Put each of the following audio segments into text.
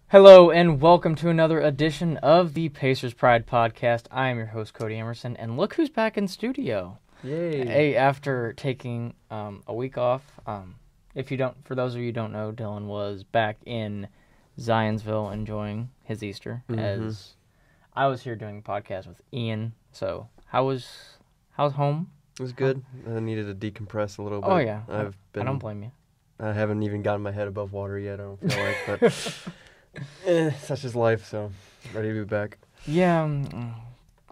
Hello and welcome to another edition of the Pacers Pride Podcast. I am your host, Cody Emerson, and look who's back in studio. Yay! Hey, after taking a week off, for those of you who don't know, Dylan was back in Zionsville enjoying his Easter, as I was here doing a podcast with Ian. So, how's home? It was good. I needed to decompress a little bit. Oh yeah, I don't blame you. I haven't even gotten my head above water yet. I don't feel like, but such is life. So ready to be back. Yeah, I'm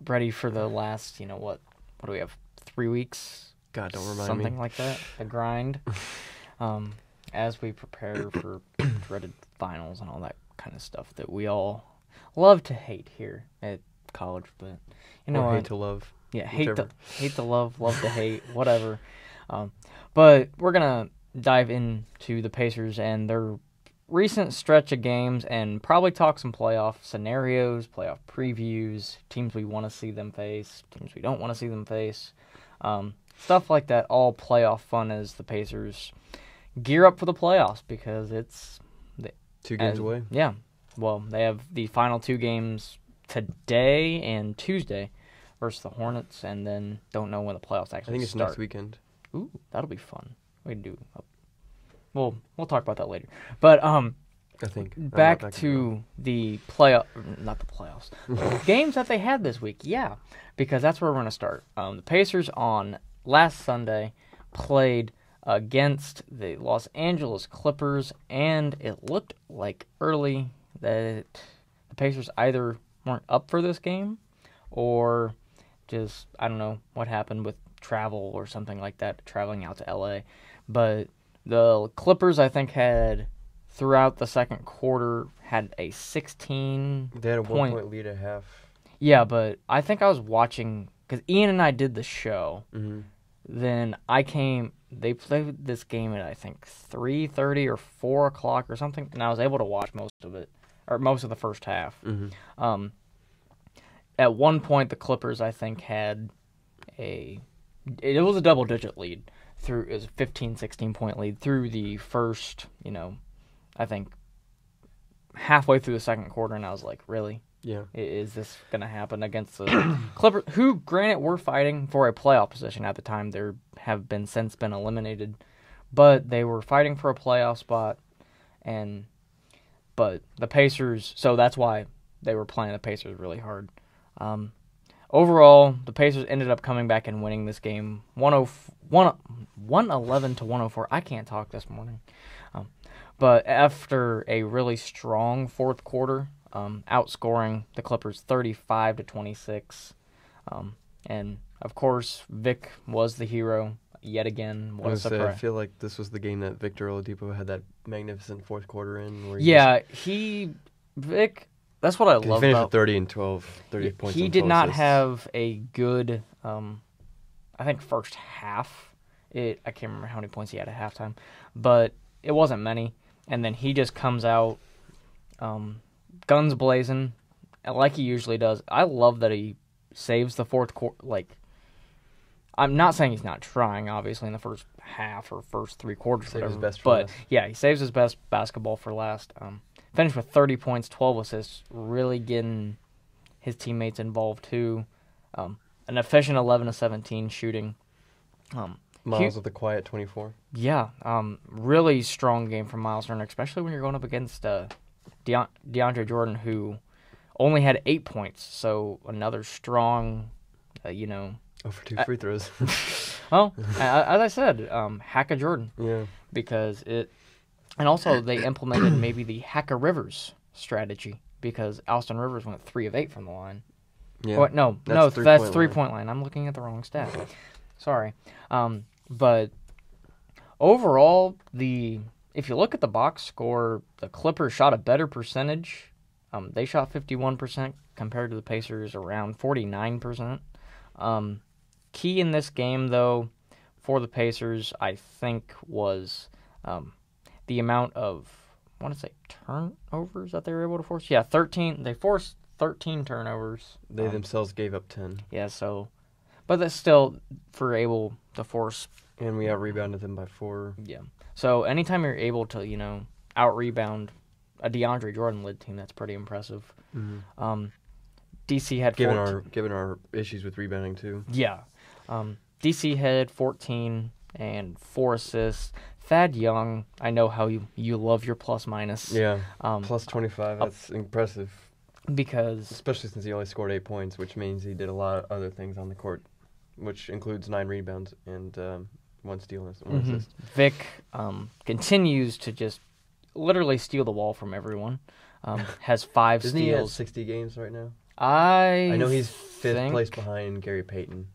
ready for the last. What do we have? 3 weeks? God, don't remind me. Something like that. The grind. As we prepare for dreaded finals and all that kind of stuff that we all love to hate here at college, but or hate to love. Yeah, hate to love to hate, whatever. But we're gonna dive into the Pacers and their recent stretch of games and probably talk some playoff scenarios, playoff previews, teams we want to see them face, teams we don't want to see them face, stuff like that. All playoff fun as the Pacers gear up for the playoffs because it's 2 games away. Yeah, well, they have the final 2 games today and Tuesday versus the Hornets, and then don't know when the playoffs actually start. I think it's next weekend. Ooh, that'll be fun. We can do. We'll talk about that later. But I think back to the not the playoffs, games that they had this week. Yeah, because that's where we're going to start. The Pacers on last Sunday played against the Los Angeles Clippers, and it looked like early that the Pacers either weren't up for this game or just, I don't know what happened with travel or something like that, traveling out to LA. But the Clippers, I think, had throughout the second quarter had a 16 They had a 1-point lead at half. Yeah, but I think I was watching because Ian and I did the show. Mm-hmm. Then they played this game at I think 3:30 or 4 o'clock or something, and I was able to watch most of it, or most of the first half. Mm-hmm. At one point, the Clippers, I think, had it was a double-digit lead. It was a 15, 16-point lead through the first, I think, halfway through the second quarter, and I was like, really? Yeah. Is this going to happen against the Clippers, who, granted, were fighting for a playoff position at the time. They have since been eliminated, but they were fighting for a playoff spot, but the Pacers, so that's why they were playing the Pacers really hard. Overall, the Pacers ended up coming back and winning this game 111 to 104. I can't talk this morning. But after a really strong fourth quarter, outscoring the Clippers 35 to 26. And, of course, Vic was the hero yet again. What a surprise. I feel like this was the game that Victor Oladipo had that magnificent fourth quarter in. Where Vic... That's what I love about... He finished with 30 and 12, 30 points. He did not have a good, I think, first half. I can't remember how many points he had at halftime, but it wasn't many. And then he just comes out, guns blazing, like he usually does. I love that he saves the fourth quarter. I'm not saying he's not trying, obviously, in the first half or first 3 quarters. Save his best for last. But yeah, he saves his best basketball for last. Finished with 30 points, 12 assists, really getting his teammates involved too. An efficient 11 to 17 shooting. Miles with a quiet 24. Yeah, really strong game from Miles Turner, especially when you're going up against DeAndre Jordan, who only had 8 points. So another strong, for 2 free throws. Well, as I said, hack a Jordan. Yeah. Because and also they implemented maybe the Hacker Rivers strategy because Alston Rivers went 3 of 8 from the line. Yeah. That's 3-point line. I'm looking at the wrong stat. Sorry. But overall, if you look at the box score, the Clippers shot a better percentage. They shot 51% compared to the Pacers around 49%. Key in this game, though, for the Pacers, I think, was the amount of, I want to say, turnovers that they were able to force. Yeah, 13. They forced 13 turnovers. They themselves gave up 10. Yeah, but that's still for able to force. And we out-rebounded them by 4. Yeah. So anytime you're able to, out-rebound a DeAndre Jordan-led team that's pretty impressive. Mm-hmm. DC had given our issues with rebounding too. Yeah. DC had 14 and 4 assists. Thad Young, I know how you love your plus-minus. Yeah, plus 25, that's impressive. Because... Especially since he only scored 8 points, which means he did a lot of other things on the court, which includes 9 rebounds and 1 steal and 1 assist. Vic continues to just literally steal the ball from everyone. Has 5 steals. Isn't he at 60 games right now? I know he's 5th place behind Gary Payton.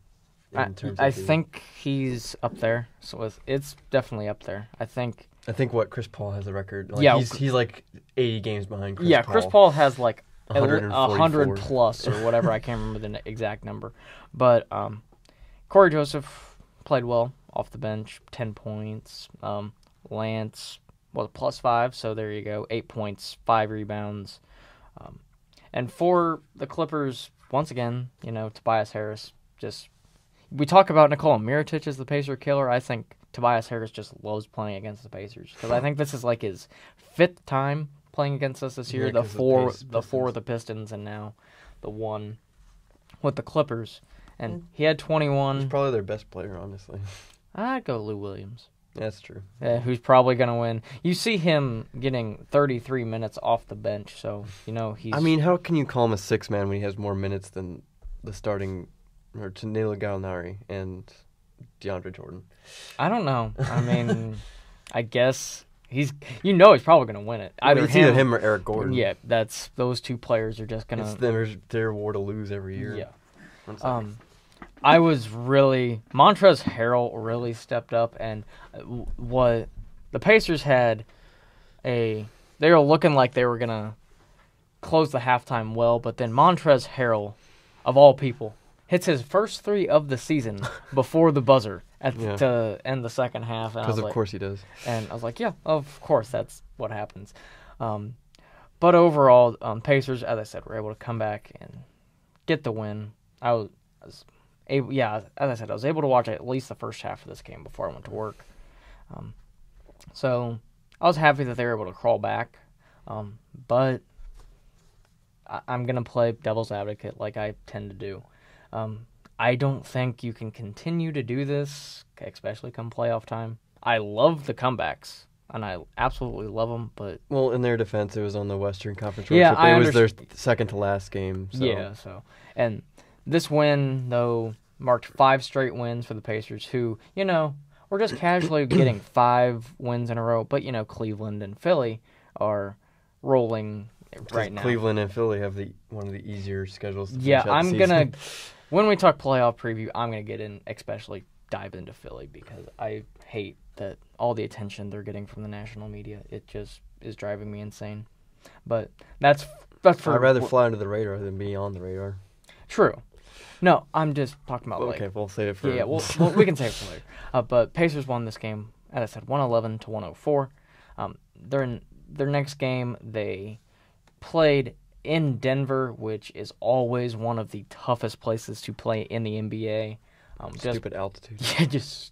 I think he's up there, so it's definitely up there. I think what Chris Paul has a record. Like, yeah, he's like 80 games behind Chris Paul. Yeah, Chris Paul has like 100 plus or whatever. I can't remember the exact number. But Corey Joseph played well off the bench, 10 points. Lance was plus 5, so there you go, 8 points, 5 rebounds. And for the Clippers, once again, Tobias Harris just... We talk about Nikola Mirotic as the Pacer killer. I think Tobias Harris just loves playing against the Pacers because I think this is like his 5th time playing against us this year. Yeah, the four with the Pistons and now the 1 with the Clippers. And he had 21. He's probably their best player, honestly. I'd go Lou Williams. That's true. Who's probably going to win. You see him getting 33 minutes off the bench, so he's... I mean, how can you call him a 6-man when he has more minutes than the starting... or Danilo Gallinari and DeAndre Jordan? I don't know. I mean, I guess he's probably going to win it. Either him or Eric Gordon. Yeah, those 2 players are just going to... It's their war to lose every year. Yeah. I was really... Montrezl Harrell really stepped up, and what the Pacers had they were looking like they were going to close the halftime well, but then Montrezl Harrell, of all people, hits his first 3 of the season before the buzzer to end the second half. Because of course he does. And I was like, yeah, of course that's what happens. But overall, Pacers, as I said, were able to come back and get the win. I was able to watch at least the first half of this game before I went to work. So I was happy that they were able to crawl back. But I'm going to play devil's advocate like I tend to do. I don't think you can continue to do this, especially come playoff time. I love the comebacks, and I absolutely love them, but... Well, in their defense, it was on the Western Conference. Yeah, it was their second-to-last game. So. Yeah, and this win, though, marked 5 straight wins for the Pacers, who, we're just casually getting 5 wins in a row, but, Cleveland and Philly are rolling right now. Cleveland and Philly have one of the easier schedules to Yeah, finish out I'm the going season. to... When we talk playoff preview, I'm going to get in, especially dive into Philly, because I hate that all the attention they're getting from the national media. It just is driving me insane. But that's for... I'd rather fly under the radar than be on the radar. True. No, I'm just talking about okay, we'll save it for... Yeah, we can save it for later. But Pacers won this game, as I said, 111 to 104. Their next game, they played in Denver, which is always one of the toughest places to play in the NBA. Stupid altitude. Yeah, just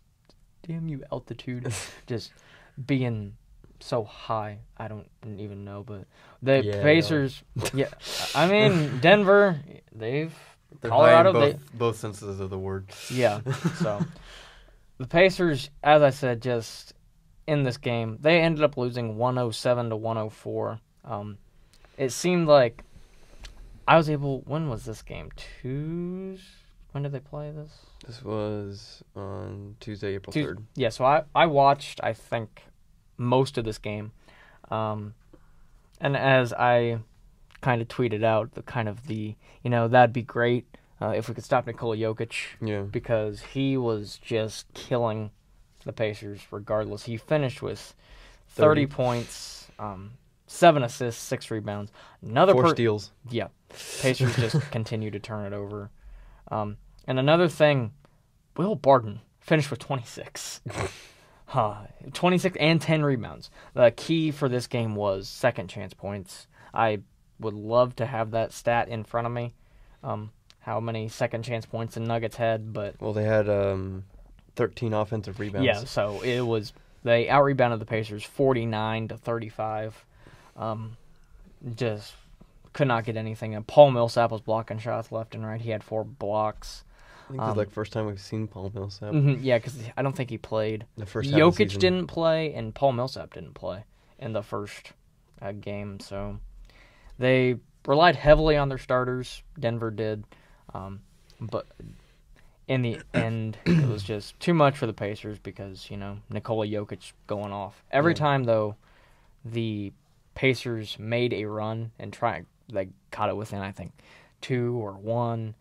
damn you altitude. Just being so high. I don't even know, but the Pacers. Yeah, I mean Denver. They're Colorado. High in both senses of the word. Yeah. So the Pacers, as I said, just in this game, they ended up losing 107 to 104. It seemed like when was this game? When did they play this? This was on Tuesday, April 3rd. Yeah, so I watched, I think, most of this game. And as I kind of tweeted out, that'd be great if we could stop Nikola Jokic. Yeah. Because he was just killing the Pacers regardless. He finished with 30 points, 7 assists, 6 rebounds. 4 steals. Yeah. Pacers just continue to turn it over. And another thing, Will Barton finished with 26. 26 and 10 rebounds. The key for this game was second chance points. I would love to have that stat in front of me, how many second chance points the Nuggets had. Well, they had 13 offensive rebounds. Yeah, so they out-rebounded the Pacers 49 to 35. just could not get anything. And Paul Millsap was blocking shots left and right. He had 4 blocks. I think it's like first time we've seen Paul Millsap. Yeah, because I don't think he played. The first half of the Jokic season. didn't play, and Paul Millsap didn't play in the first game. So they relied heavily on their starters. Denver did. But in the end, it was just too much for the Pacers because, Nikola Jokic going off. Every time, though, the Pacers made a run and they caught it within, I think, 2 or 1.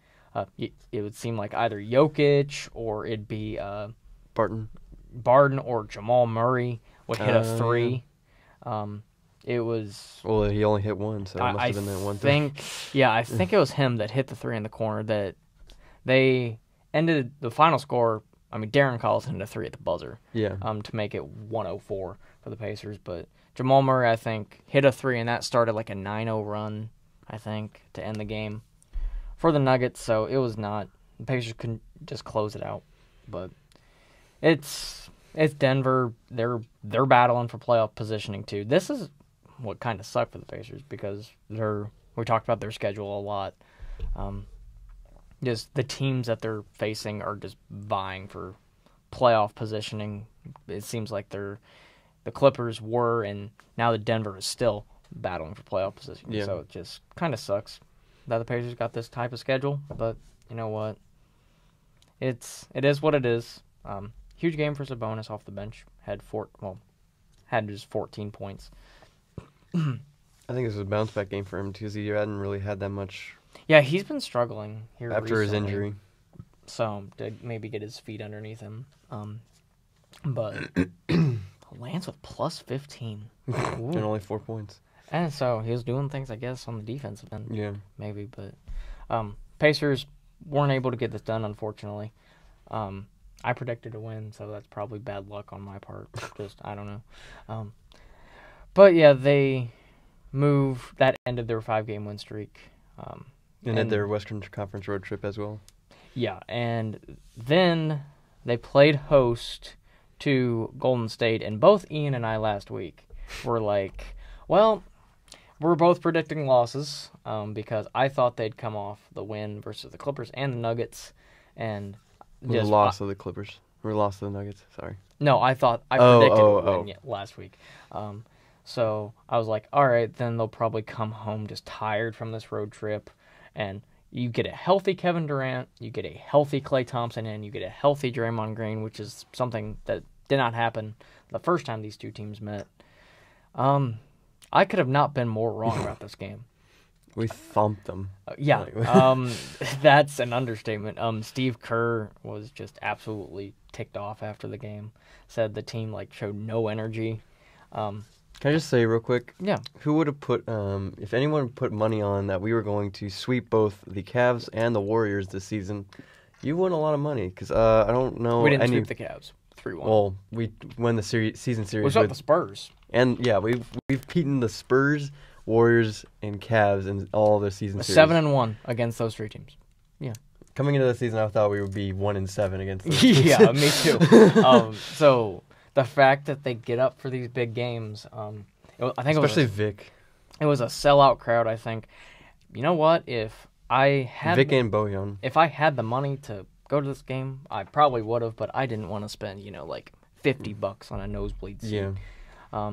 It would seem like either Jokic or it'd be Barton or Jamal Murray would hit a 3. It was... Well, he only hit 1, so it must have been that one thing. I think it was him that hit the 3 in the corner that they ended the final score. I mean, Darren Collison hit a 3 at the buzzer. Yeah. To make it 104 for the Pacers, but Jamal Murray, I think, hit a 3, and that started like a 9-0 run, I think, to end the game for the Nuggets. So it was not. The Pacers couldn't just close it out, but it's Denver. They're battling for playoff positioning too. This is what kind of sucked for the Pacers because we talked about their schedule a lot. Just the teams that they're facing are just vying for playoff positioning. It seems like the Clippers were, and now the Denver is still battling for playoff position. Yeah. So it just kind of sucks that the Pacers got this type of schedule. But you know what? It is what it is. Huge game for Sabonis off the bench. Had just 14 points. I think this was a bounce back game for him because he hadn't really had that much. Yeah, he's been struggling here after his recently. injury. So to maybe get his feet underneath him. But Lance with plus 15. And only 4 points. And so he was doing things, I guess, on the defensive end. Yeah. Maybe, but Pacers weren't able to get this done, unfortunately. I predicted a win, so that's probably bad luck on my part. Just, I don't know. But yeah, they ended their 5-game win streak. And at their Western Conference road trip as well. Yeah, and then they played host to Golden State, and both Ian and I last week were like, well, we're both predicting losses because I thought they'd come off the win versus the Clippers and the Nuggets, and The loss of the Clippers. Or loss of the Nuggets, sorry. No, I predicted a win last week. So I was like, all right, then they'll probably come home just tired from this road trip, and you get a healthy Kevin Durant, you get a healthy Klay Thompson, and you get a healthy Draymond Green, which is something that did not happen the first time these two teams met. I could have not been more wrong about this game. We thumped them. That's an understatement. Steve Kerr was just absolutely ticked off after the game. Said the team showed no energy. Can I just say real quick? Yeah. Who would have put, if anyone put money on that we were going to sweep both the Cavs and the Warriors this season, you won a lot of money because I don't know. We didn't sweep the Cavs 3-1. Well, we won the season series. We swept the Spurs. And yeah, we've beaten the Spurs, Warriors, and Cavs in all their season series. 7-1 against those 3 teams. Yeah. Coming into the season, I thought we would be 1-7 against those teams. Yeah, me too. So the fact that they get up for these big games, especially Vic. It was a sellout crowd. I think. You know what? If I had Vic and Bojan, if I had the money to go to this game, I probably would have. But I didn't want to spend $50 on a nosebleed seat. Yeah.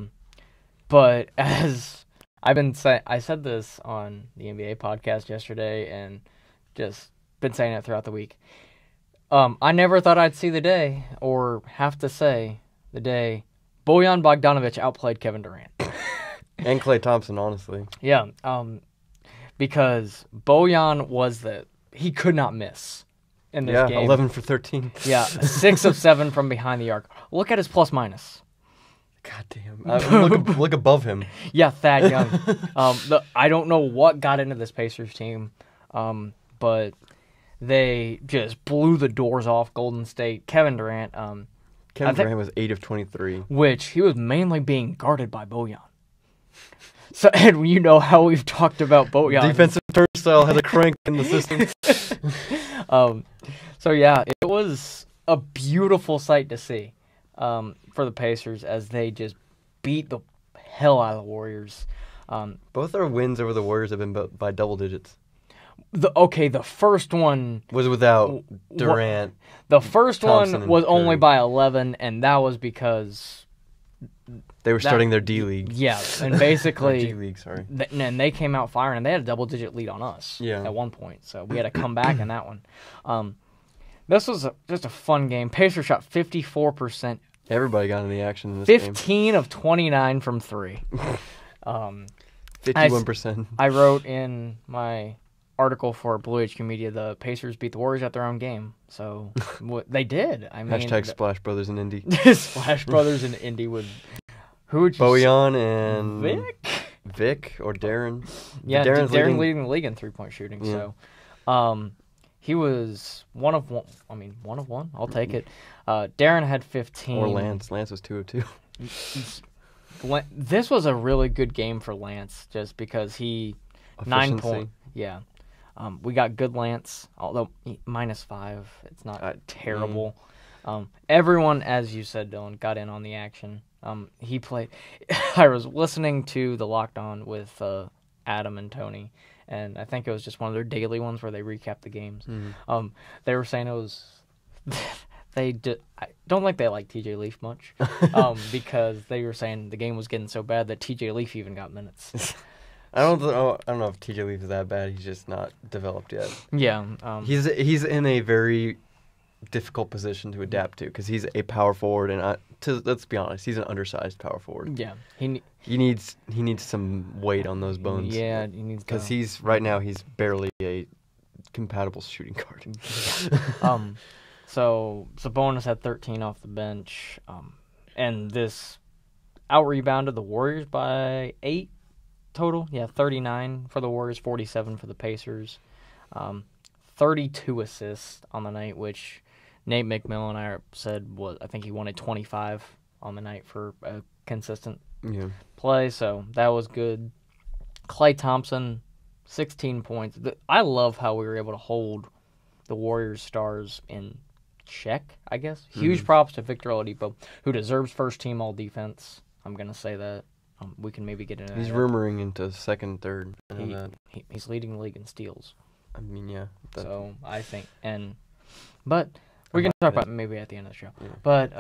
But as I've been saying, I said this on the NBA podcast yesterday, and just been saying it throughout the week. I never thought I'd see the day, or have to say the day, Bojan Bogdanović outplayed Kevin Durant. And Klay Thompson, honestly. Yeah, because Bojan he could not miss in this game. 11 for 13. Yeah, 6 of 7 from behind the arc. Look at his plus minus. God damn. Look above him. Yeah, Thad Young. I don't know what got into this Pacers team, but they just blew the doors off Golden State. Kevin Durant. Kevin Durant was 8 of 23. Which he was mainly being guarded by Bojan. So, and you know how we've talked about Bojan. Defensive turnstile has a crank in the system. So yeah, it was a beautiful sight to see for the Pacers as they just beat the hell out of the Warriors. Both our wins over the Warriors have been by double digits. The first one Was without Durant. The first Thompson one was and only Curry. by 11, and that was because They were starting their D League. yeah, and basically G League, sorry. And they came out firing, and they had a double-digit lead on us at one point. So we had to come back in that one. This was just a fun game. Pacers shot 54%. Everybody got in the action in this game. 15 of 29 from 3. 51%. I wrote in my article for Blue HQ Media, the Pacers beat the Warriors at their own game. So they did. I mean, Hashtag Splash Brothers in Indy. Splash Brothers in Indy with who would you Bojan and Vic or Darren. Yeah, Darren's Darren leading the league in 3-point shooting. Yeah. So, he was one of one. I mean, one of one. I'll take it. Darren had 15. Or Lance. Lance was 2 of 2. This was a really good game for Lance, just because he 9 point. Yeah. We got good Lance, although -5. It's not terrible. Everyone, as you said, Dylan, got in on the action. He played. I was listening to the Locked On with Adam and Tony, and I think it was just one of their daily ones where they recap the games. They were saying it was. I don't think they like TJ Leaf much, because they were saying the game was getting so bad that TJ Leaf even got minutes. I don't know if TJ Leaf is that bad. He's just not developed yet. Yeah. He's in a very difficult position to adapt to because he's a power forward, and let's be honest, he's an undersized power forward. Yeah. He needs some weight on those bones. Yeah, he needs because he's barely a compatible shooting guard. So Sabonis had 13 off the bench, and this out-rebounded the Warriors by 8 total. Yeah, 39 for the Warriors, 47 for the Pacers. 32 assists on the night, which Nate McMillan I said I think he wanted 25 on the night for a consistent play, so that was good. Klay Thompson, 16 points. I love how we were able to hold the Warriors stars in check, I guess. Huge props to Victor Oladipo, who deserves first team all defense. I'm going to say that. We can maybe get into that. He's rumoring into second, third. I know that. He's leading the league in steals. I mean, yeah. So I think, but we can talk about it maybe at the end of the show. Yeah. But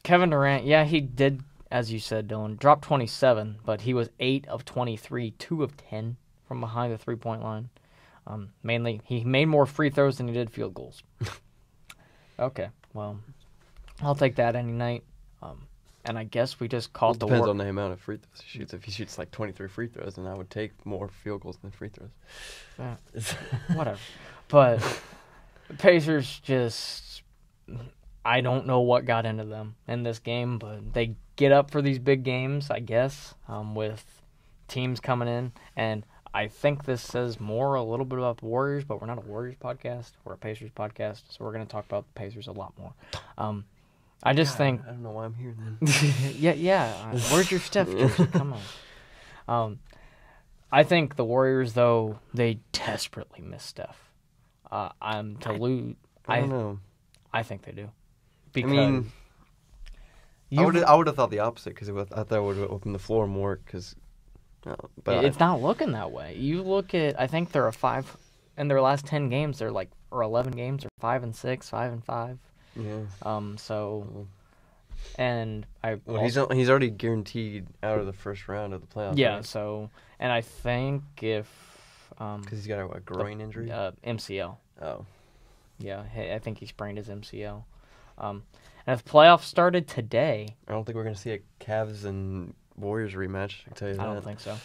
Kevin Durant, yeah, he did, as you said, Dylan, drop 27, but he was 8 of 23, 2 of 10 from behind the 3-point line. Mainly, he made more free throws than he did field goals. Okay, well, I'll take that any night. And I guess we just called the depends on the amount of free throws he shoots. If he shoots like 23 free throws, then I would take more field goals than free throws. Whatever. But the Pacers just, I don't know what got into them in this game, but they get up for these big games, I guess, with teams coming in. And I think this says a little bit about the Warriors, but we're not a Warriors podcast. We're a Pacers podcast, so we're going to talk about the Pacers a lot more. I think... I don't know why I'm here then. yeah. Where's your Steph jersey? Come on. I think the Warriors, though, they desperately miss Steph. I don't know. I think they do. Because I would have thought the opposite because I thought it would have opened the floor more. But it's not looking that way. You look at, I think they're a 5 in their last 10 games. They're or 11 games, or 5-6, 5-5. Yeah. And he's already guaranteed out of the first round of the playoffs. Yeah. Right? So, and I think if because he's got a groin injury. MCL. Oh. Yeah, I think he sprained his MCL. And if the playoffs started today, I don't think we're gonna see a Cavs and Warriors rematch. I can tell you that. I don't think so.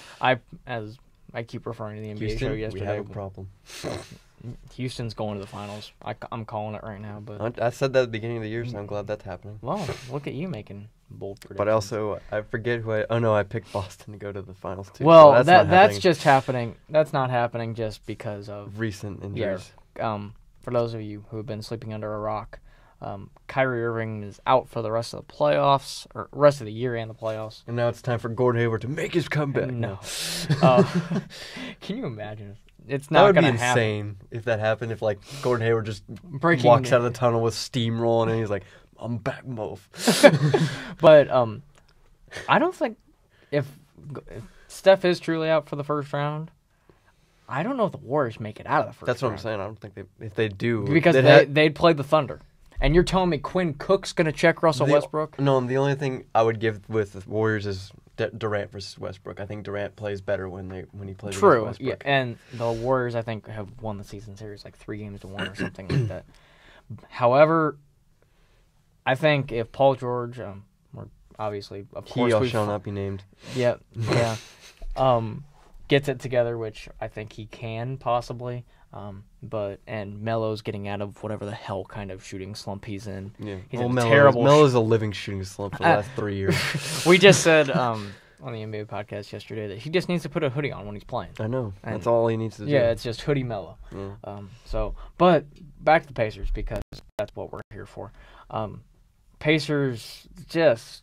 As I keep referring to the NBA show yesterday. We have a problem. Houston's going to the finals. I'm calling it right now. But I said that at the beginning of the year, so I'm glad that's happening. Well, look at you making bold predictions. But also, I forget who I picked Boston to go to the finals too. Well, so that's just happening. That's not happening just because of recent injuries. Yeah. For those of you who have been sleeping under a rock, Kyrie Irving is out for the rest of the playoffs, or rest of the year and the playoffs. And now it's time for Gordon Hayward to make his comeback. No. Can you imagine? It's not going to happen. That would be insane if that happened. If Gordon Hayward just walks out of the tunnel with steam rolling and he's like, "I'm back, Move." But I don't think if if Steph is truly out for the first round, I don't know if the Warriors make it out of the first round. That's what I'm saying. I don't think if they do. Because they'd play the Thunder. And you're telling me Quinn Cook's going to check Russell Westbrook? No, the only thing I would give with the Warriors is Durant versus Westbrook. I think Durant plays better when he plays against Westbrook. Yeah, and the Warriors, I think, have won the season series like 3-1 or something like that. However, I think if Paul George, obviously, of course, he shall not be named. Yeah, gets it together, which I think he can possibly. And Melo's getting out of whatever the hell kind of shooting slump he's in. Yeah, he's in a terrible. Melo's a living shooting slump for the last 3 years. We just said on the NBA podcast yesterday that he just needs to put a hoodie on when he's playing. I know. That's all he needs to do. Yeah, it's just hoodie Melo. Yeah. But back to the Pacers because that's what we're here for. Pacers just.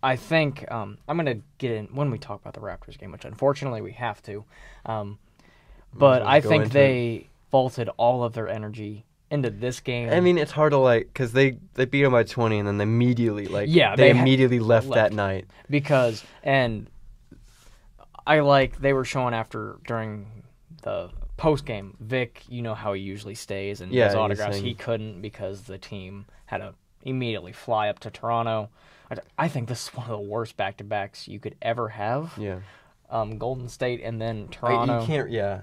I think I'm going to get in when we talk about the Raptors game, which unfortunately we have to. But I think they vaulted all of their energy into this game. I mean, it's hard to because they beat them by 20 and then they immediately they immediately left that night because they were showing during the post game. Vic, you know how he usually stays and does autographs. He couldn't because the team had to immediately fly up to Toronto. I think this is one of the worst back-to-backs you could ever have. Yeah. Golden State and then Toronto. You can't. Yeah.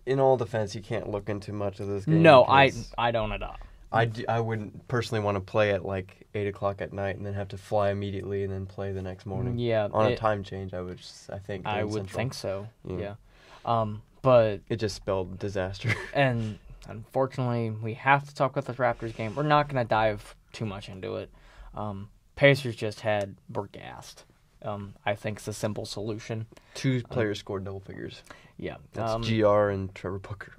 In all defense, you can't look into much of this game. No, I don't at all. I wouldn't personally want to play at 8 o'clock at night and then have to fly immediately and then play the next morning. Yeah. On a time change, I would think so. Yeah. But it just spelled disaster. And unfortunately, we have to talk about the Raptors game. We're not going to dive too much into it. Pacers were gassed. I think it's a simple solution. 2 players scored double figures. Yeah. That's GR and Trevor Booker.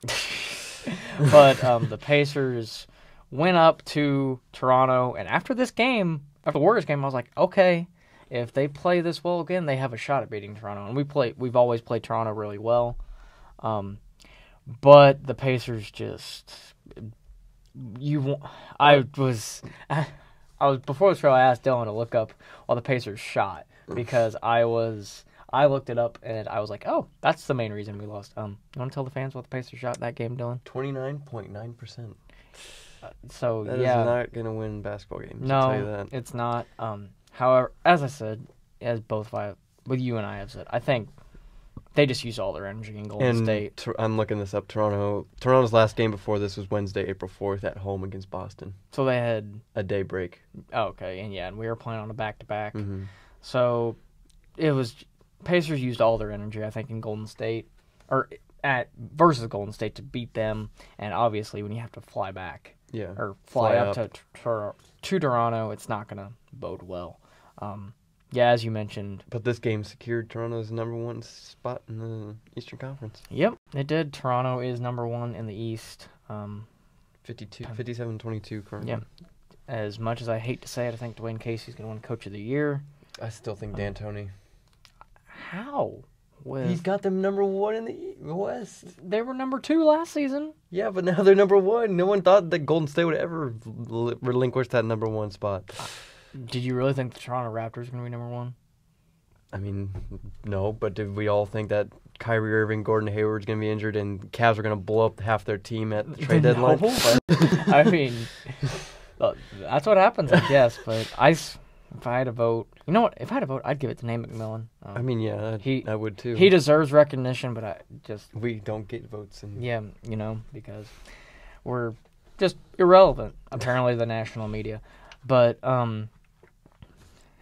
But the Pacers went up to Toronto, and after the Warriors game, I was like, okay, if they play this well again, they have a shot at beating Toronto. And we've always played Toronto really well. But the Pacers before the show, I asked Dylan to look up while the Pacers shot because I looked it up and I was like, oh, that's the main reason we lost. You want to tell the fans what the Pacers shot in that game, Dylan? 29.9%. That is not going to win basketball games. No, I'll tell you that. It's not. However, as I said, with you and I have said, I think they just used all their energy in Golden State. I'm looking this up. Toronto's last game before this was Wednesday, April 4th at home against Boston. So they had a day break. Oh, okay, and we were playing on a back-to-back. Mm-hmm. So it was Pacers used all their energy, I think, in Golden State versus Golden State to beat them. And obviously, when you have to fly back, or fly up to Toronto, it's not going to bode well. As you mentioned. But this game secured Toronto's number 1 spot in the Eastern Conference. Yep, it did. Toronto is number 1 in the East. 57-22 currently. Yeah. As much as I hate to say it, I think Dwayne Casey's going to win Coach of the Year. I still think D'Antoni. How? He's got them number 1 in the West. They were number 2 last season. Yeah, but now they're number 1. No one thought that Golden State would ever relinquish that number 1 spot. Did you really think the Toronto Raptors were going to be number 1? I mean, no, but did we all think that Kyrie Irving, Gordon Hayward's going to be injured and Cavs are going to blow up half their team at the trade deadline? I mean, that's what happens, I guess. But if I had to vote, you know what? If I had to vote, I'd give it to Nate McMillan. I mean, yeah, I would too. He deserves recognition, but we don't get votes. Because we're just irrelevant, apparently, the national media. But,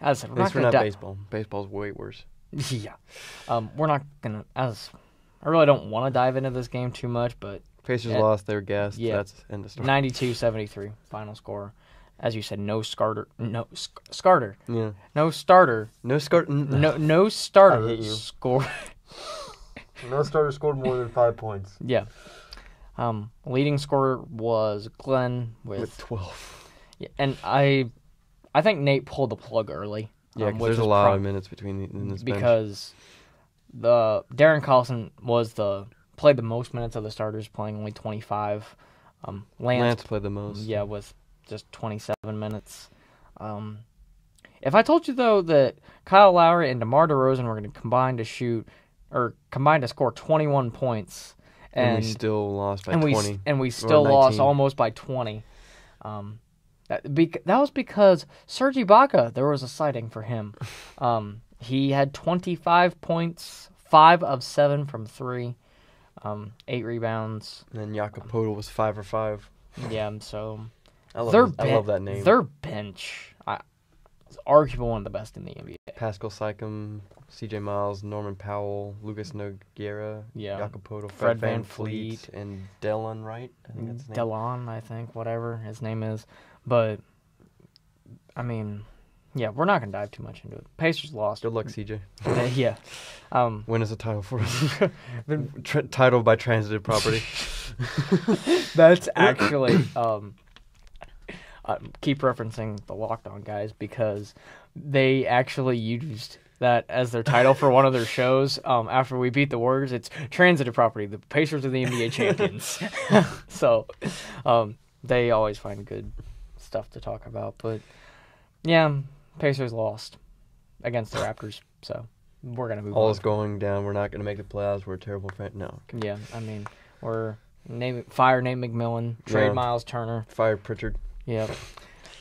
as I said, we're not baseball. Baseball's way worse. Yeah. We're not going to, I really don't want to dive into this game too much, but. Pacers lost, they were gassed. Yeah. That's end of story. 92-73, final score. As you said, no starter. No starter. Yeah. No starter. No starter. No starter scored. No starter scored more than 5 points. Yeah. Leading scorer was Glenn with 12. Yeah, and I think Nate pulled the plug early. Yeah, because there's a lot of minutes in this bench. Because Darren Collison played the most minutes of the starters, playing only 25. Lance played the most. Yeah, with just 27 minutes. If I told you, though, that Kyle Lowry and DeMar DeRozan were going to combine to score 21 points. And we still lost by and 20. We still lost 19. almost by 20. That was because Serge Ibaka, there was a sighting for him. He had 25 points, 5 of 7 from 3, 8 rebounds. And then Jakob Poeltl was 5 for 5. Yeah, so I love that name. Their bench is arguably one of the best in the NBA. Pascal Siakam, C.J. Miles, Norman Powell, Lucas Nogueira, Jakob Poeltl, Fred VanVleet, and Delon Wright. I think that's his name. Delon, I think, whatever his name is. But, I mean, yeah, we're not going to dive too much into it. Pacers lost. Good luck, CJ. Yeah. When is the title for us? Title by transitive property. That's actually... keep referencing the Locked On guys because they actually used that as their title for one of their shows. After we beat the Warriors, it's transitive property. The Pacers are the NBA champions. So they always find good stuff to talk about. But yeah, Pacers lost against the Raptors. So we're gonna move on. All is going down. We're not gonna make the playoffs. We're a terrible fan. No. Okay. Yeah, I mean fire Nate McMillan, trade Miles Turner, fire Pritchard. Yeah,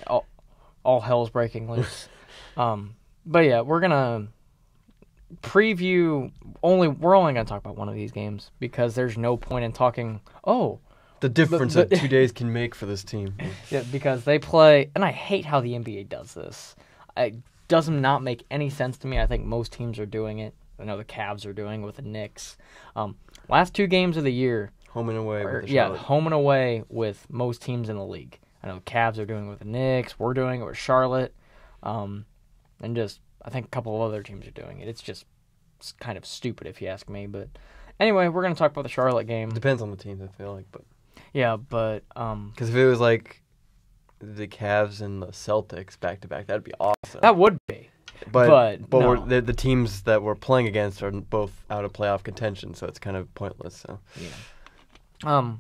all hell's breaking loose. But yeah, we're gonna preview. We're only gonna talk about one of these games because there's no point in talking. The difference that 2 days can make for this team. Yeah, because they play, and I hate how the NBA does this. It does not make any sense to me. I think most teams are doing it. I know the Cavs are doing it with the Knicks. Last 2 games of the year, home and away. Home and away with most teams in the league. I know the Cavs are doing it with the Knicks. We're doing it with Charlotte. And just, I think a couple of other teams are doing it. It's kind of stupid if you ask me. But anyway, we're going to talk about the Charlotte game. Depends on the teams, I feel like. But yeah, but... Because if it was like the Cavs and the Celtics back-to-back, that'd be awesome. That would be. But no. the teams that we're playing against are both out of playoff contention, so it's kind of pointless. So yeah.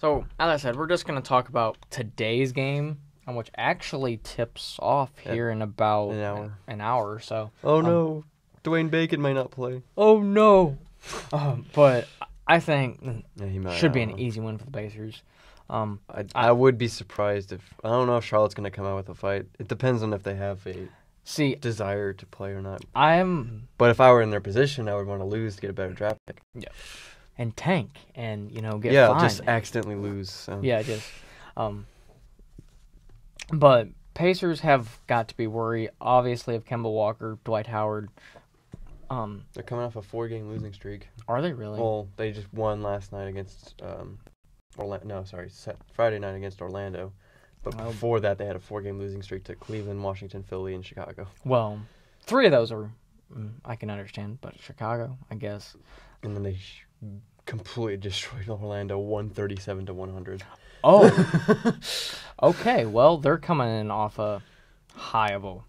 So, as I said, we're just going to talk about today's game, which actually tips off here in about an hour or so. Oh, no. Dwayne Bacon might not play. Oh, no. But I think he should be an easy win for the Pacers. I would be surprised if... I don't know if Charlotte's going to come out with a fight. It depends on if they have a desire to play or not. But if I were in their position, I would want to lose to get a better draft pick. Yeah. And tank and get fined. Just accidentally lose. So. Yeah, but Pacers have got to be worried, obviously, of Kemba Walker, Dwight Howard. They're coming off a 4-game losing streak. Are they really? Well, they just won last night against Friday night against Orlando. But before that, they had a 4-game losing streak to Cleveland, Washington, Philly, and Chicago. Well, 3 of those are I can understand, but Chicago, I guess. And then they completely destroyed Orlando, 137-100. Oh, okay. Well, they're coming in off a high of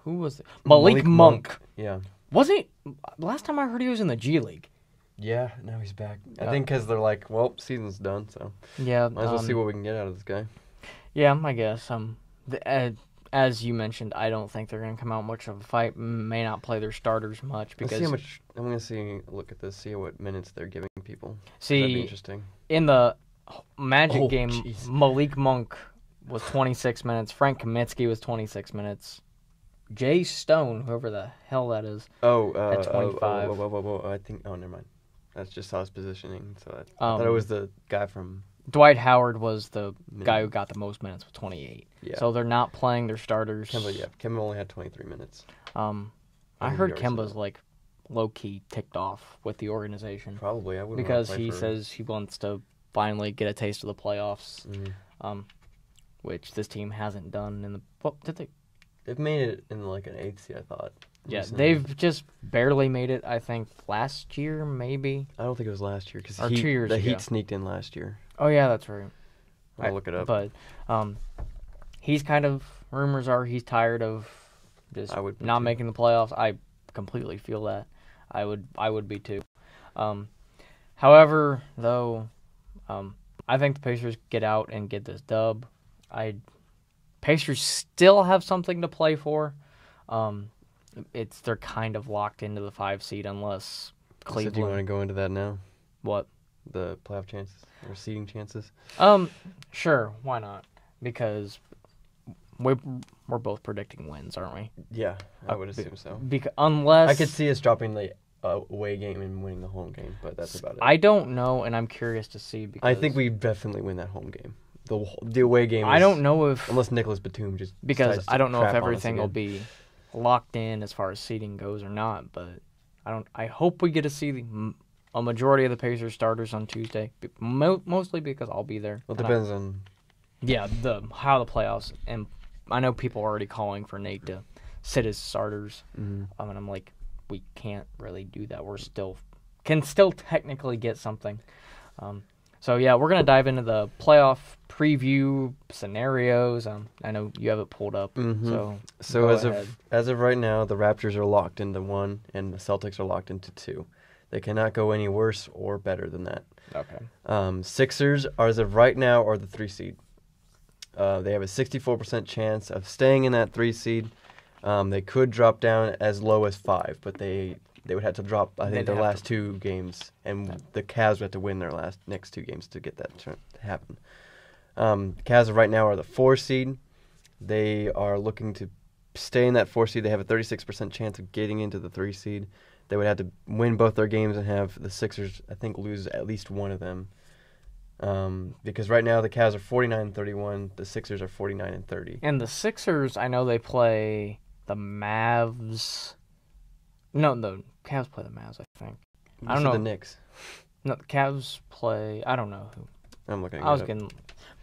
who was it? Malik Monk. Yeah. Was he? Last time I heard he was in the G League. Yeah, now he's back. I think because they're like, well, season's done, so yeah, might as well see what we can get out of this guy. Yeah, I guess. As you mentioned, I don't think they're going to come out much of a fight. May not play their starters much because I'm going to look at this, see what minutes they're giving people. See, that'd be interesting. In the Magic game, Malik Monk was 26 minutes. Frank Kaminsky was 26 minutes. Jay Stone, whoever the hell that is, at 25. I think. Oh, never mind. That's just how it's positioning. So I thought it was the guy from. Dwight Howard was the guy who got the most minutes with 28. Yeah. So they're not playing their starters. Kemba only had 23 minutes. I heard Kemba's low-key ticked off with the organization. Probably, I wouldn't because he says he wants to finally get a taste of the playoffs, which this team hasn't done in the. What did they? They've made it in an 8th seed, I thought. Yeah, they've just barely made it. I think last year, maybe. I don't think it was last year because 2 years ago. The Heat sneaked in last year. Oh yeah, that's right. I'll look it up. But he's kind of, rumors are he's tired of just not making the playoffs. I completely feel that. I would be too. However, though, I think the Pacers get out and get this dub. Pacers still have something to play for. They're kind of locked into the 5 seed unless Cleveland. So do you want to go into that now? What? The playoff chances or seeding chances? Sure. Why not? Because we're both predicting wins, aren't we? Yeah, I would assume so. Unless I could see us dropping the away game and winning the home game, but that's about it. I don't know, and I'm curious to see. Because I think we definitely win that home game. The away game. I don't know if unless Nicholas Batum just because I don't know if everything will be locked in as far as seeding goes or not. But I hope we get to see a majority of the Pacers starters on Tuesday, mostly because I'll be there. Well, it depends on. Yeah, how the playoffs, and I know people are already calling for Nate to sit his starters, and I'm like, we can't really do that. Can still technically get something. So yeah, we're gonna dive into the playoff preview scenarios. I know you have it pulled up. So as of right now, the Raptors are locked into 1, and the Celtics are locked into 2. They cannot go any worse or better than that. Okay. Sixers, as of right now, are the 3 seed. They have a 64% chance of staying in that 3 seed. They could drop down as low as 5, but they would have to drop, I think, their last 2 games, and the Cavs would have to win their next 2 games to get that to happen. Cavs right now are the 4 seed. They are looking to stay in that 4 seed. They have a 36% chance of getting into the 3 seed. They would have to win both their games and have the Sixers, I think, lose at least one of them. Because right now the Cavs are 49-31, the Sixers are 49-30. And the Sixers, I know they play the Mavs. No, the Cavs play the Mavs, I think. I don't know. The Knicks. No, the Cavs play. I don't know who. I'm looking.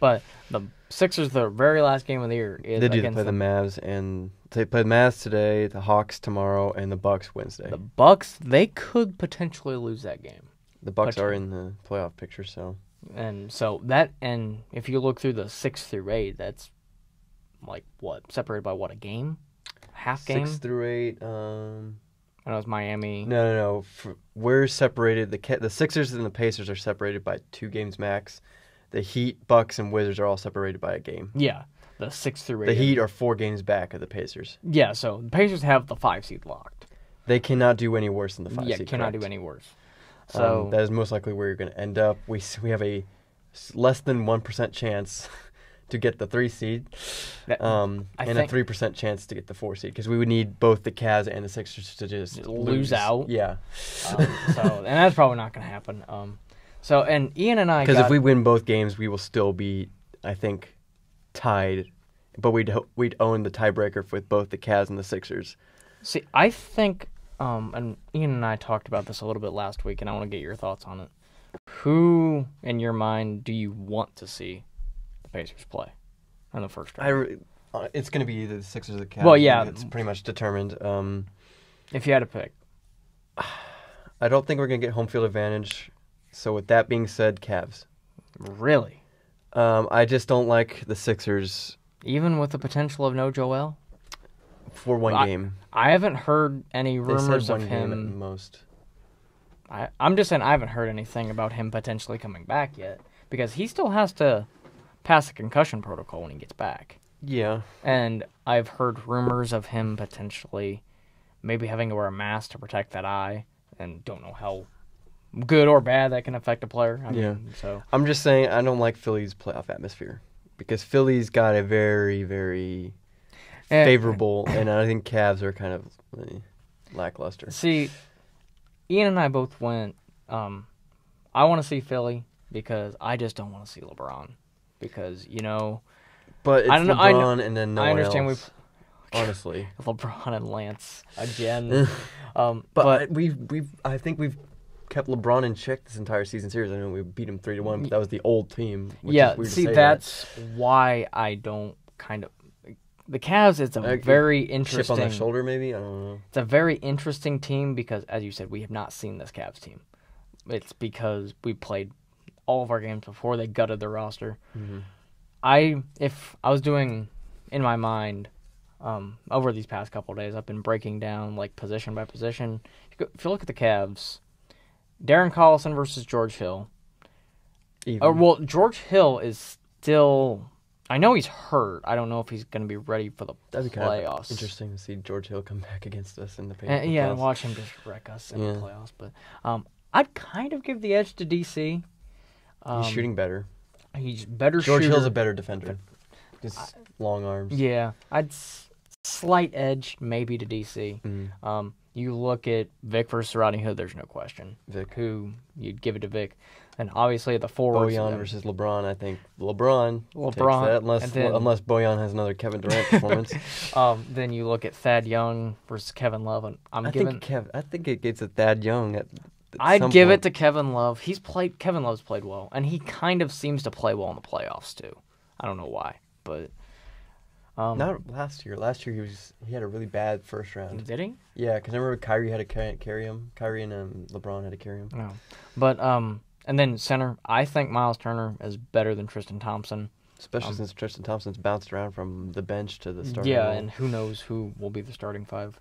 But the Sixers, their very last game of the year is they play the Mavs, and they play the Mavs today, the Hawks tomorrow, and the Bucks Wednesday. The Bucks, they could potentially lose that game. The Bucks are in the playoff picture, so. And if you look through the 6 through 8, that's like what, separated by what, a game, half game? 6 through 8. I know it's Miami. No. We're separated. The Sixers and the Pacers are separated by 2 games max. The Heat, Bucks, and Wizards are all separated by a game. Yeah, the 6 through 8. The Heat are 4 games back of the Pacers. Yeah, so the Pacers have the 5 seed locked. They cannot do any worse than the 5 seed. Yeah, cannot correct? do any worse. So that is most likely where you're going to end up. We have a less than 1% chance to get the 3 seed, and a 3% chance to get the 4 seed, because we would need both the Cavs and the Sixers to just lose out. Yeah. And that's probably not going to happen. And Ian and I, because if we win both games, we will still be, I think, tied, but we'd own the tiebreaker with both the Cavs and the Sixers. See, I think, and Ian and I talked about this a little bit last week, and I want to get your thoughts on it. Who, in your mind, do you want to see the Pacers play in the first round? It's going to be either the Sixers or the Cavs. Well, yeah. It's pretty much determined. If you had to pick. I don't think we're going to get home field advantage. So with that being said, Cavs. Really? I just don't like the Sixers. Even with the potential of no Joel? For one game. I haven't heard any rumors of him. Game at most. I'm just saying I haven't heard anything about him potentially coming back yet, because he still has to pass a concussion protocol when he gets back. Yeah. And I've heard rumors of him potentially maybe having to wear a mask to protect that eye, and don't know how good or bad that can affect a player. I mean, so I'm just saying I don't like Philly's playoff atmosphere, because Philly's got a very, very favorable, and I think Cavs are kind of lackluster. See, Ian and I both went, I want to see Philly because I just don't want to see LeBron. Because, But it's LeBron and then no one else. I understand honestly. LeBron and Lance again. but I think we've kept LeBron in check this entire season series. I know we beat him 3-1, but that was the old team. That's why I don't kind of. The Cavs, it's a very interesting. Chip on their shoulder, maybe? I don't know. It's a very interesting team because, as you said, we have not seen this Cavs team. It's because we played all of our games before they gutted their roster. Mm-hmm. If I was doing, in my mind, over these past couple of days, I've been breaking down like position by position. If you look at the Cavs, Darren Collison versus George Hill. George Hill is still I know he's hurt. I don't know if he's going to be ready for the That'd be playoffs. Kind of interesting to see George Hill come back against us in the playoffs. Yeah, and watch him just wreck us in the playoffs. But I'd kind of give the edge to DC. He's shooting better. He's better George shooter. Hill's a better defender. Just long arms. Yeah, I'd slight edge maybe to DC. You look at Vic versus Rodney Hood, there's no question. Vic. Who you'd give it to Vic. And obviously at the forwards. Bojan versus LeBron, I think LeBron takes that, unless Bojan has another Kevin Durant performance. Then you look at Thad Young versus Kevin Love, and I think it gets a Thad Young at I'd give it to Kevin Love. Kevin Love's played well, and he kind of seems to play well in the playoffs too. I don't know why, but not last year. Last year he had a really bad first round. Did he? Yeah, because I remember Kyrie had to carry him. Kyrie and LeBron had to carry him. No, but and then center, I think Miles Turner is better than Tristan Thompson. Especially since Tristan Thompson's bounced around from the bench to the starting role. role. And who knows who will be the starting five.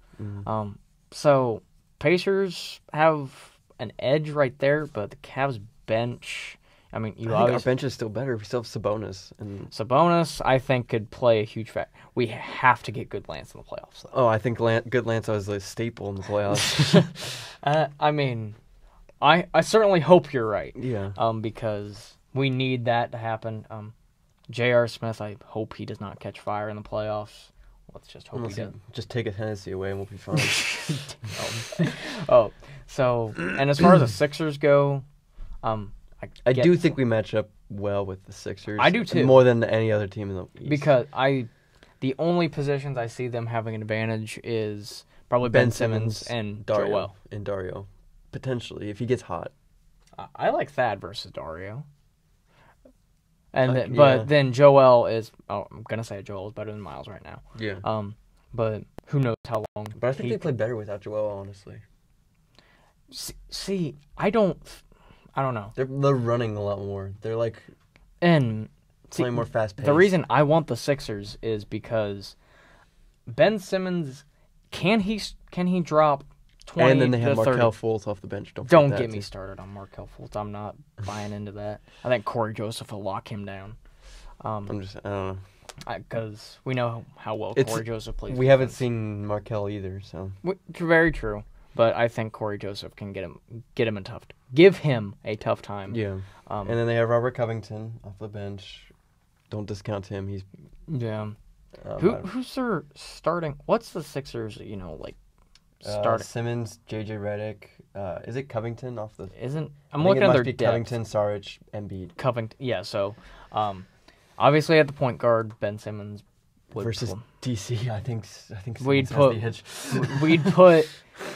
So Pacers have an edge right there, but the Cavs bench, I think our bench is still better. We still have Sabonis. And Sabonis, I think, could play a huge factor. We have to get good Lance in the playoffs, though. Oh, I think good Lance is a staple in the playoffs. I certainly hope you're right. Yeah. Because we need that to happen. J.R. Smith, I hope he does not catch fire in the playoffs. Let's just hope he does. Just take a Hennessy away and we'll be fine. And as far as the Sixers go, I do think we match up well with the Sixers. I do too. More than any other team in the East. Because the only positions I see them having an advantage is probably Ben Simmons and Joel. And Dario. Potentially, if he gets hot. I like Thad versus Dario. But then Joel is. Oh, I'm gonna say Joel is better than Miles right now. Yeah. But who knows how long? But I think they play better without Joel, honestly. See, I don't know. They're running a lot more. They're playing more fast paced. The reason I want the Sixers is because Ben Simmons can he drop 20 and then they have to 30. Markelle Fultz off the bench. Don't get me started on Markelle Fultz. I'm not buying into that. I think Corey Joseph will lock him down. I don't know. Because we know how well Corey Joseph plays. We haven't seen Markelle either, so. Very true. But I think Corey Joseph can give him a tough time. Yeah. And then they have Robert Covington off the bench. Don't discount him. Who's their starting? What's the Sixers? Starting Simmons, JJ Redick. Is it Covington off the? I'm looking at their depth. Covington, Saric, Embiid. Covington. Yeah. So, obviously at the point guard, Ben Simmons versus DC. I think we'd put.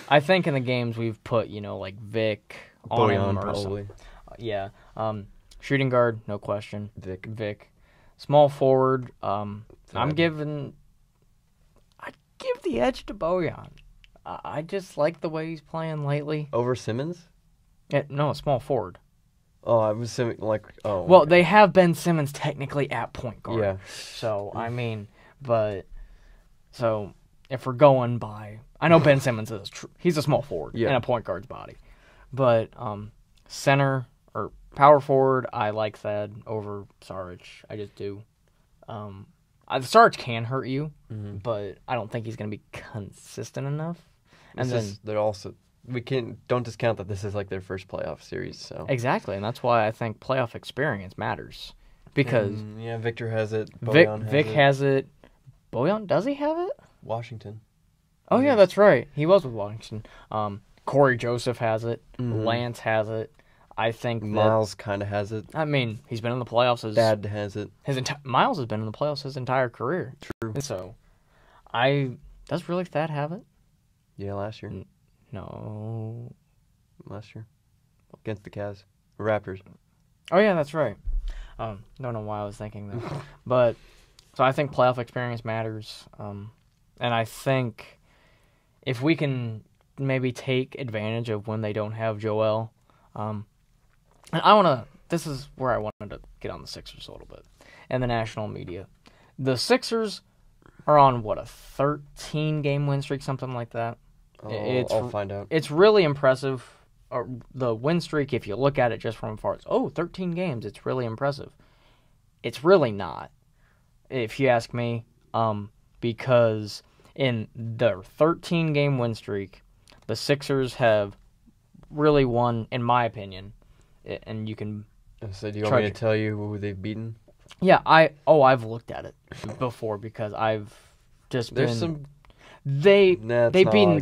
I think in the games we've put Vic on him or probably. Something. Yeah. Shooting guard, no question. Vic. Small forward. I'd give the edge to Bojan. I just like the way he's playing lately. Over Simmons? No, small forward. Oh, I was saying oh. Well, they have Ben Simmons technically at point guard. Yeah. So so if we're going by, I know Ben Simmons he's a small forward in a point guard's body, but center or power forward, I like Thad over Saric. I just do. Saric can hurt you, but I don't think he's going to be consistent enough. And they're also don't discount that this is their first playoff series. So exactly, and that's why I think playoff experience matters because Victor has it. Vic has it. Bojan, does he have it? Washington. Oh yeah, that's right. He was with Washington. Corey Joseph has it. Lance has it. I think Miles kind of has it. I mean, he's been in the playoffs. Dad has it. Miles has been in the playoffs his entire career. True. And so, does really Thad have it? Yeah, last year. No. Last year. Against the Cavs. Raptors. Oh, yeah, that's right. Don't know why I was thinking that. But, so I think playoff experience matters. And I think if we can maybe take advantage of when they don't have Joel. And this is where I wanted to get on the Sixers a little bit. And the national media. The Sixers are on, a 13-game win streak, something like that? I'll find out. It's really impressive. The win streak, if you look at it just from afar, 13 games. It's really impressive. It's really not. if you ask me, because in their 13-game win streak, the Sixers have really won, in my opinion, and you can... So do you want me to tell you who they've beaten? Yeah, I've looked at it before because I've just been... They've beaten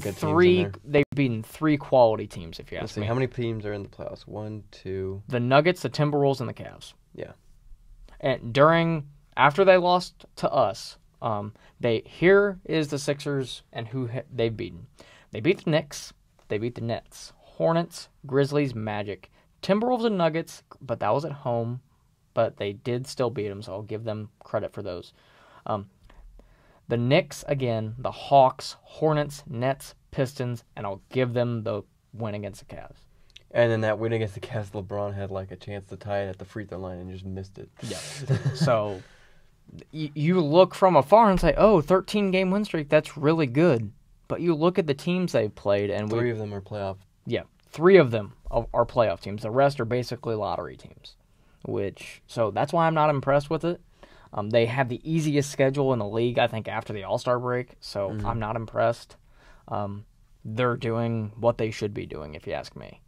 three quality teams, if you ask me. How many teams are in the playoffs? 1, 2... The Nuggets, the Timberwolves, and the Cavs. Yeah. And after they lost to us, here is the Sixers and who they've beaten. They beat the Knicks. They beat the Nets, Hornets, Grizzlies, Magic, Timberwolves, and Nuggets. But that was at home. But they did still beat them, so I'll give them credit for those. The Knicks again, the Hawks, Hornets, Nets, Pistons, and I'll give them the win against the Cavs. And then that win against the Cavs, LeBron had like a chance to tie it at the free throw line and just missed it. Yeah. So you look from afar and say, "Oh, 13-game win streak, that's really good." But you look at the teams they've played, and three of them are playoff. Yeah, 3 of them are playoff teams. The rest are basically lottery teams. So that's why I'm not impressed with it. They have the easiest schedule in the league, I think, after the All-Star break. So I'm not impressed. They're doing what they should be doing, if you ask me.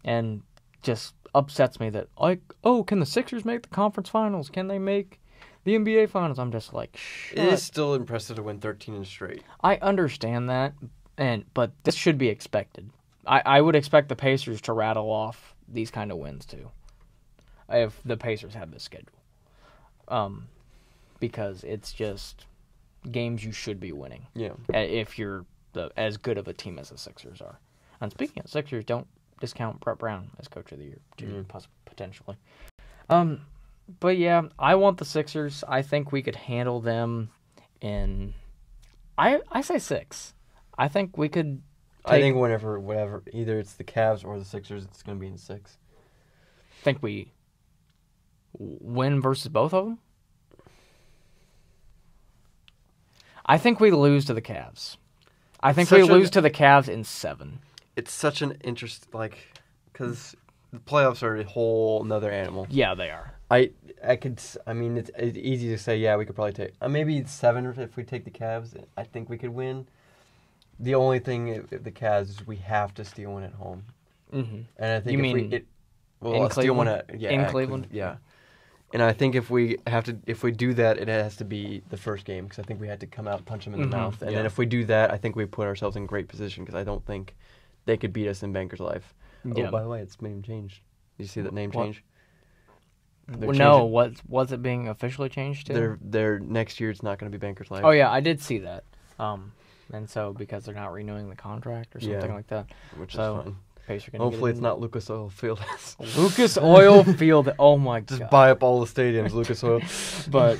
And just upsets me that, can the Sixers make the conference finals? Can they make the NBA finals? I'm just like, shut. It is still impressive to win 13 straight. I understand that, but this should be expected. I would expect the Pacers to rattle off these kind of wins, too, if the Pacers have this schedule. Because it's just games you should be winning. Yeah. If you're as good of a team as the Sixers are. And speaking of Sixers, don't discount Brett Brown as Coach of the Year, potentially. But yeah, I want the Sixers. I think we could handle them in... I say 6. I think we could... I think whatever, either it's the Cavs or the Sixers, it's going to be in 6. Think we win versus both of them? I think we lose to the Cavs. I think we lose to the Cavs in 7. It's such an interest, because the playoffs are a whole nother animal. Yeah, they are. It's easy to say, yeah, we could probably take, maybe 7 if we take the Cavs. I think we could win. The only thing if the Cavs is we have to steal one at home. Mm-hmm. And I think in steal Cleveland? One in Cleveland? Yeah. And I think if we do that, it has to be the first game because I think we had to come out and punch them in the mouth. And then if we do that, I think we put ourselves in great position because I don't think they could beat us in Banker's Life. Yeah. Oh, by the way, its name changed. Did you see that name change? No, was it being officially changed to? Their next year it's not going to be Banker's Life. Oh yeah, I did see that. And so because they're not renewing the contract or something like that, which is fun. Hopefully it's not Lucas Oil Field. Lucas Oil Field. Oh my god! Just buy up all the stadiums, Lucas Oil. But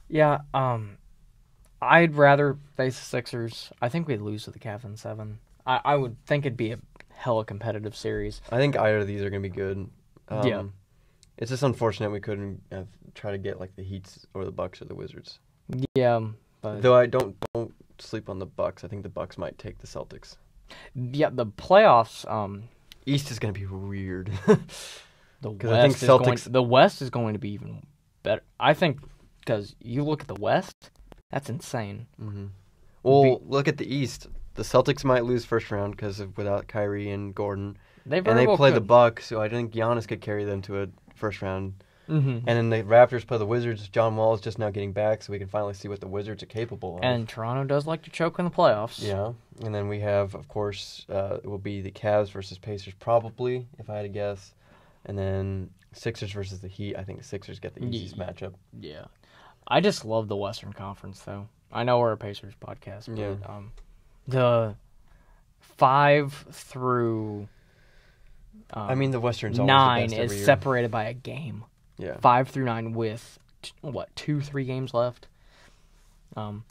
yeah, I'd rather face the Sixers. I think we'd lose to the Cavs in 7. I would think it'd be a hella competitive series. I think either of these are going to be good. Yeah. It's just unfortunate we couldn't try to get like the Heats or the Bucks or the Wizards. Yeah, but though I don't sleep on the Bucks. I think the Bucks might take the Celtics. Yeah, the playoffs. East is going to be weird. The West is going to be even better. I think because you look at the West, that's insane. Mm-hmm. Well, look at the East. The Celtics might lose first round because of without Kyrie and Gordon. They play the Bucks, so I think Giannis could carry them to a first round. Mm-hmm. And then the Raptors play the Wizards. John Wall is just now getting back, so we can finally see what the Wizards are capable of. And Toronto does like to choke in the playoffs. Yeah. And then we have, of course, it will be the Cavs versus Pacers probably, if I had to guess. And then Sixers versus the Heat. I think the Sixers get the easiest matchup. Yeah. I just love the Western Conference, though. I know we're a Pacers podcast, but the 5 through the Western's 9 is separated by a game. Yeah. 5 through 9 with 2-3 games left. You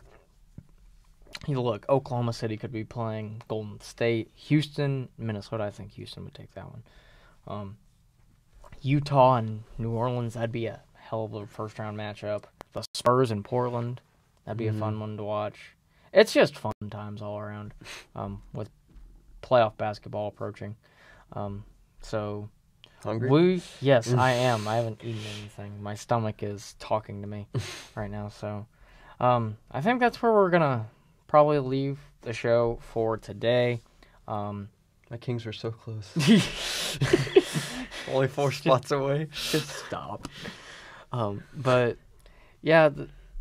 look, Oklahoma City could be playing Golden State, Houston, Minnesota. I think Houston would take that one. Utah and New Orleans. That'd be a hell of a first round matchup. The Spurs and Portland. That'd be a fun one to watch. It's just fun times all around. With playoff basketball approaching. So Hungry? Yes, I am. I haven't eaten anything. My stomach is talking to me right now. So, I think that's where we're gonna probably leave the show for today. My Kings were so close. Only 4 spots away. Just stop. But yeah,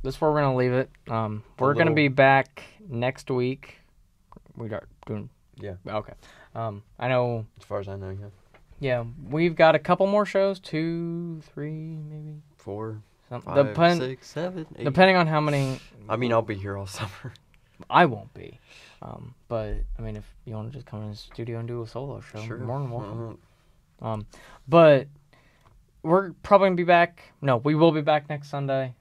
that's where we're gonna leave it. We're gonna be back next week. We are doing. Yeah. Okay. I know. As far as I know, yeah. Yeah, we've got a couple more shows. 2, 3, maybe 4, something. 5, 6, 7, 8. Depending on how many. I mean, I'll be here all summer. I won't be. But I mean, if you want to just come in the studio and do a solo show, sure. More than welcome. But we're probably gonna be back. No, we will be back next Sunday.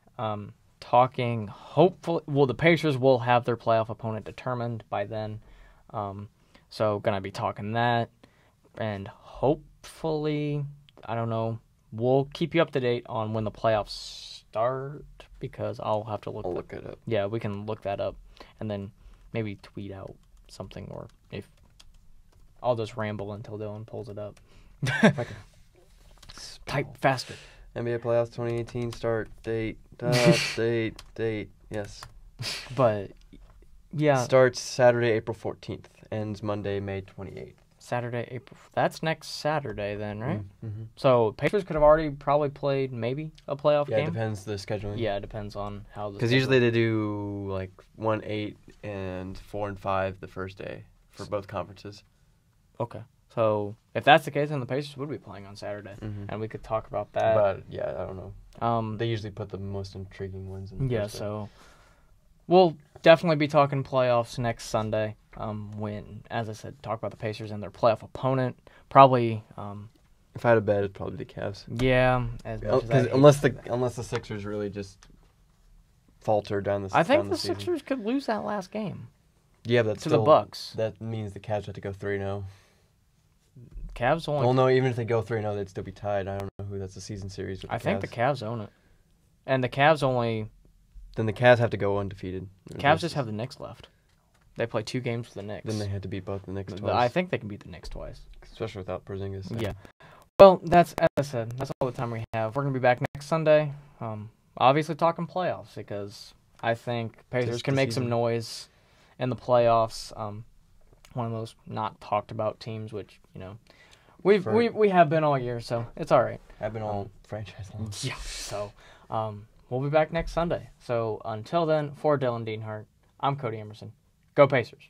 Talking. Hopefully, the Pacers will have their playoff opponent determined by then. So gonna be talking that, and hopefully, I don't know. We'll keep you up to date on when the playoffs start because I'll have to look it up. Yeah, we can look that up, and then maybe tweet out something, or if I'll just ramble until Dylan pulls it up. Type faster. NBA playoffs 2018 start date. Date. Yes. But yeah, starts Saturday, April 14th. Ends Monday, May 28th. Saturday, April. That's next Saturday then, right? Mm-hmm. So Pacers could have already probably played maybe a playoff game. Yeah, it depends the scheduling. Yeah, it depends on how. Because usually they do like 1-8 and 4-5 the first day for both conferences. Okay. So if that's the case, then the Pacers would be playing on Saturday, and we could talk about that. But yeah, I don't know. They usually put the most intriguing ones in the first day. So we'll definitely be talking playoffs next Sunday. When, as I said, talk about the Pacers and their playoff opponent. Probably. If I had a bet, it'd probably be the Cavs. Yeah, unless the Sixers really just falter down the. I think the season. Sixers could lose that last game. Yeah, but to the Bucks. That means the Cavs have to go 3-0. Cavs only. Well, no, even if they go 3-0, they'd still be tied. I don't know who that's a season series with. I think the Cavs own it, and the Cavs only. Then the Cavs have to go undefeated. Cavs just have the Knicks left. They play 2 games for the Knicks. Then they had to beat both the Knicks twice. I think they can beat the Knicks twice. Especially without Porzingis. Yeah. Well, that's, as I said, that's all the time we have. We're going to be back next Sunday. Obviously talking playoffs because I think Pacers can make some noise in the playoffs. One of those not talked about teams, which, you know, we have been all year, so it's all right. Have been all franchise long. Yeah. So we'll be back next Sunday. So until then, for Dylan Deanhart, I'm Cody Emerson. Go Pacers.